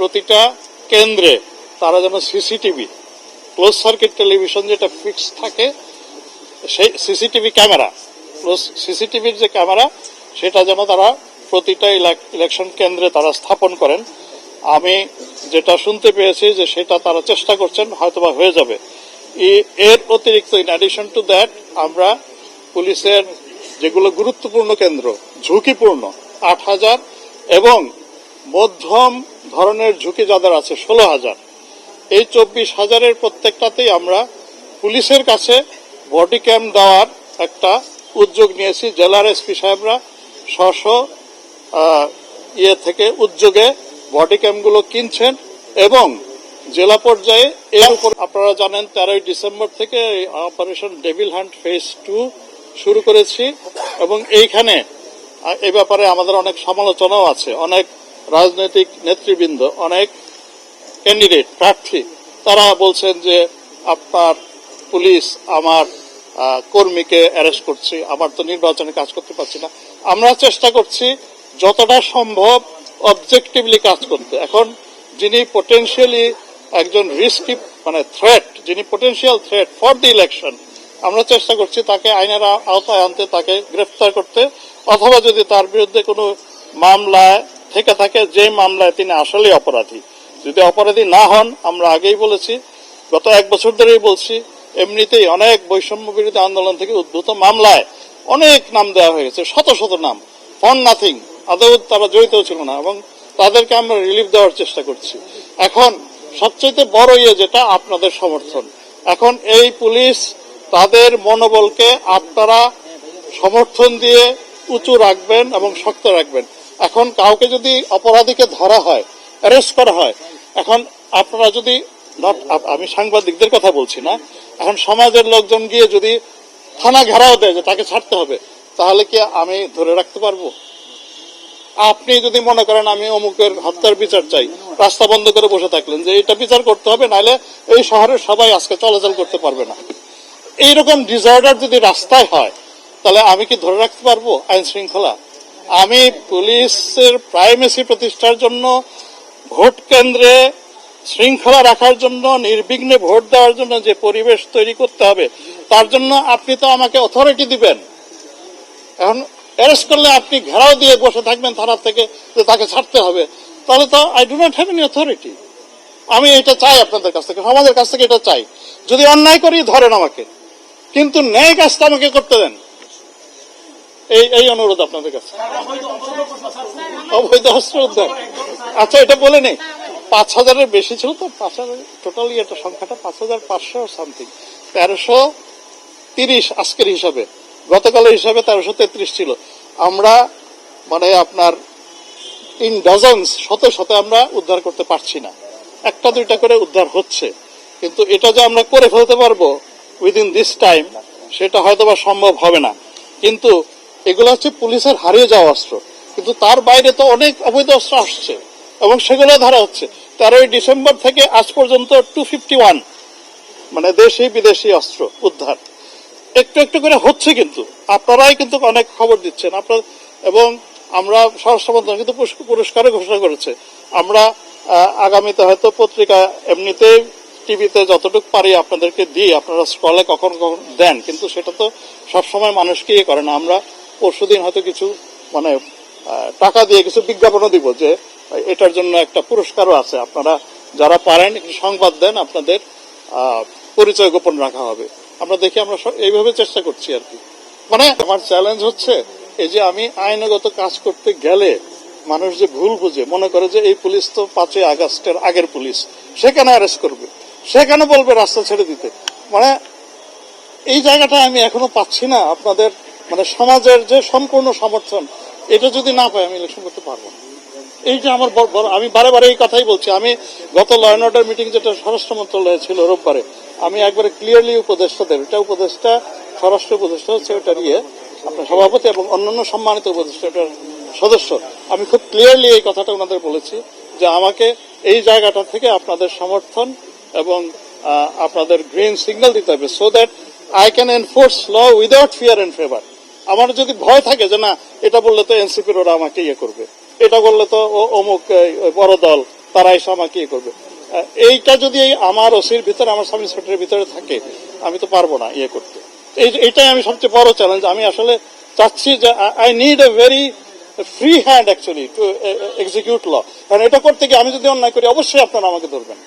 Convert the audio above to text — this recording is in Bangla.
প্রতিটা কেন্দ্রে তারা যেন সিসিটিভি, ক্লোজ সার্কিট টেলিভিশন যেটা ফিক্স থাকে, সেই সিসিটিভি ক্যামেরা, সিসিটিভির যে ক্যামেরা সেটা যেন তারা প্রতিটা ইলেকশন কেন্দ্রে তারা স্থাপন করেন। আমি যেটা শুনতে পেয়েছি যে সেটা তারা চেষ্টা করছেন, হয়তোবা হয়ে যাবে। এর অতিরিক্ত ইন অ্যাডিশন টু দ্যাট আমরা পুলিশের যেগুলো গুরুত্বপূর্ণ কেন্দ্র, ঝুঁকিপূর্ণ 8,000 এবং মধ্যম ধরনের ঝুঁকি যাদের আছে 16,000, এই 24,000-এর প্রত্যেকটাতেই আমরা পুলিশের কাছে বডি ক্যাম দেওয়ার একটা উদ্যোগ নিয়েছি। জেলার এসপি সাহেবরা স্ব থেকে উদ্যোগে বডি ক্যামগুলো কিনছেন এবং জেলা পর্যায়ে এর উপর আপনারা জানেন 13ই ডিসেম্বর থেকে অপারেশন ডেভিল হান্ট ফেজ 2 শুরু করেছি এবং এইখানে এই ব্যাপারে আমাদের অনেক সমালোচনাও আছে। অনেক রাজনৈতিক নেতৃবৃন্দ, অনেক ক্যান্ডিডেট প্রার্থী তারা বলছেন যে আপনার পুলিশ আমার কর্মীকে অ্যারেস্ট করছে, আমার তো নির্বাচনে কাজ করতে পারছি না। আমরা চেষ্টা করছি যতটা সম্ভব অবজেক্টিভলি কাজ করতে। এখন যিনি পটেনশিয়ালি একজন রিস্কি থ্রেট, যিনি potential threat for the election, আমরা চেষ্টা করছি তাকে আইনের আওতায় আনতে, তাকে গ্রেফতার করতে, অথবা যদি তার বিরুদ্ধে কোনো মামলায় থেকে থাকে যে মামলায় তিনি আসলে অপরাধী, যদি অপরাধী না হন, আমরা আগেই বলেছি, গত 1 বছর ধরেই বলছি, এমনিতেই অনেক বৈষম্য বিরোধী আন্দোলন থেকে উদ্ভূত মামলায় অনেক নাম দেওয়া হয়ে গেছে, শত শত নাম, ফর নাথিং, আদৌ তারা জড়িত ছিল না এবং তাদেরকে আমরা রিলিফ দেওয়ার চেষ্টা করছি। এখন সবচেয়ে বড় যেটা আপনাদের সমর্থন। এখন এই পুলিশ তাদের মনোবলকে আপনারা সমর্থন দিয়ে উঁচু রাখবেন এবং শক্ত রাখবেন। এখন কাউকে যদি অপরাধীকে ধরা হয়, অ্যারেস্ট করা হয়, এখন আপনারা যদি আমি সাংবাদিকদের কথা বলছি না, এখন সমাজের লোকজন গিয়ে যদি থানা ঘেরাও দেয় যে তাকে ছাড়তে হবে, তাহলে কি আমি ধরে রাখতে পারবো? আপনি যদি মনে করেন আমি অমুকের হত্যার বিচার চাই, রাস্তা বন্ধ করে বসে থাকলেন যে এটা বিচার করতে হবে, নাহলে এই শহরের সবাই আজকে চলাচল করতে পারবে না, এইরকম ডিসঅর্ডার যদি রাস্তায় হয়, তাহলে আমি কি ধরে রাখতে পারবো আইন শৃঙ্খলা? আমি পুলিশের প্রাইমেসি প্রতিষ্ঠার জন্য, ভোট কেন্দ্রে শৃঙ্খলা রাখার জন্য, নির্বিঘ্নে ভোট দেওয়ার জন্য যে পরিবেশ তৈরি করতে হবে, তার জন্য আপনি তো আমাকে অথরিটি দিবেন। এখন অ্যারেস্ট করলে আপনি ঘেরাও দিয়ে বসে থাকবেন থানা থেকে যে তাকে ছাড়তে হবে, তাহলে তো I do not have any authority. আমি এটা চাই আপনাদের কাছ থেকে, সমাজের কাছ থেকে এটা চাই। যদি অন্যায় করি ধরেন আমাকে, কিন্তু ন্যায় কাজটা আমাকে করতে দেন, এই অনুরোধ আপনাদের কাছে। অবৈধ অস্ত্র উদ্ধার, আচ্ছা এটা বলে নেই, 5,000-এর বেশি ছিল তো, 5,000 টোটালি এটা সংখ্যাটা 5,500 সামথিং, 1330 আজকের হিসাবে, গতকালের হিসাবে 1333 ছিল। আমরা আপনার ইন ডজনস, শত শত আমরা উদ্ধার করতে পারছি না, 1-2টা করে উদ্ধার হচ্ছে, কিন্তু এটা যে আমরা করে ফেলতে পারবো উইদিন দিস টাইম, সেটা হয়তোবা সম্ভব হবে না। কিন্তু এগুলো হচ্ছে পুলিশের হারিয়ে যাওয়া অস্ত্র, কিন্তু তার বাইরে তো অনেক অবৈধ অস্ত্র আসছে এবং সেগুলো ধরা হচ্ছে। 13ই ডিসেম্বর থেকে আজ পর্যন্ত 251 দেশি বিদেশি অস্ত্র উদ্ধার একটু একটু করে হচ্ছে, কিন্তু আপনারাই কিন্তু অনেক খবর দিচ্ছেন আপনার, এবং আমরা স্বরাষ্ট্র মন্ত্রণালয় কিন্তু পুরস্কারও ঘোষণা করেছে। আমরা আগামীতে হয়তো পত্রিকা, এমনিতে টিভিতে যতটুকু পারি আপনাদেরকে দিই, আপনারা স্ক্রলে কখন কখন দেন, কিন্তু সেটা তো সবসময় মানুষকে করে না। আমরা পরশুদিন হয়তো কিছু টাকা দিয়ে কিছু বিজ্ঞাপনও দিব যে এটার জন্য একটা পুরস্কারও আছে, আপনারা যারা পারেন একটু সংবাদ দেন, আপনাদের পরিচয় গোপন রাখা হবে। আমরা দেখি, আমরা এইভাবে চেষ্টা করছি আর কি। আমার চ্যালেঞ্জ হচ্ছে এই যে আমি আইনগত কাজ করতে গেলে মানুষ যে ভুল বুঝে, মনে করে যে এই পুলিশ তো 5ই আগস্টের আগের পুলিশ, সেখানে অ্যারেস্ট করবে, সেখানে বলবে রাস্তা ছেড়ে দিতে। এই জায়গাটা আমি এখনো পাচ্ছি না। আপনাদের সমাজের যে সম্পূর্ণ সমর্থন, এটা যদি না পাই আমি ইলেকশন করতে পারবো না। এই যে আমার আমি বারে বারে এই কথাই বলছি। আমি গত ল অ্যান্ড অর্ডার মিটিং যেটা স্বরাষ্ট্র মন্ত্রণালয়ে ছিল রোববারে, আমি একবারে ক্লিয়ারলি উপদেষ্টাদের, এটা উপদেষ্টা, স্বরাষ্ট্র উপদেষ্টা হচ্ছে ওটার আপনার সভাপতি এবং অন্যান্য সম্মানিত উপদেষ্টা, ওটার সদস্য, আমি খুব ক্লিয়ারলি এই কথাটা ওনাদের বলেছি যে আমাকে এই জায়গাটা থেকে আপনাদের সমর্থন এবং আপনাদের গ্রিন সিগন্যাল দিতে হবে, so that I can enforce law without fear and favour. আমার যদি ভয় থাকে যে না এটা বললে তো এনসিপির ওরা আমাকে করবে, এটা করলে তো অমুক বড় দল তারা এসে আমাকে ইয়ে করবে। এইটা যদি আমার ওসির ভিতরে, আমার সাব ইন্সপেক্টরের ভিতরে থাকে, আমি তো পারবো না ইয়ে করতে। এইটাই আমি সবচেয়ে বড় চ্যালেঞ্জ। আমি আসলে চাচ্ছি যে I need a very free hand actually to execute law. কারণ এটা করতে গিয়ে আমি যদি অন্যায় করি, অবশ্যই আপনারা আমাকে ধরবেন।